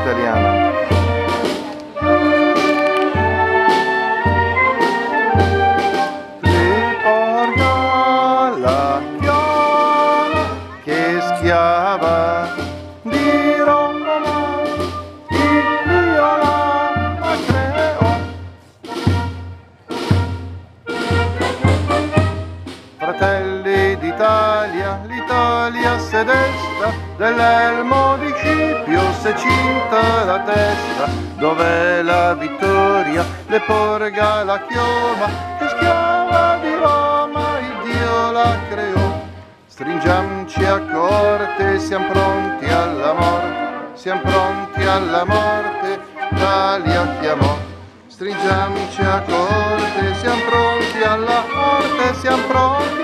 italiana. Li porga la chioma che schiava di Roma, Dio la creò. Fratelli d'Italia, l'Italia se desta, dell'elmo di Scipio s'è cinta la testa. Dov'è la vittoria? Le porga la chioma, che schiava di Roma, il Dio la creò. Stringiamoci a corte, siamo pronti alla morte, siamo pronti alla morte, Italia chiamò. Stringiamoci a corte, siamo pronti alla morte, siamo pronti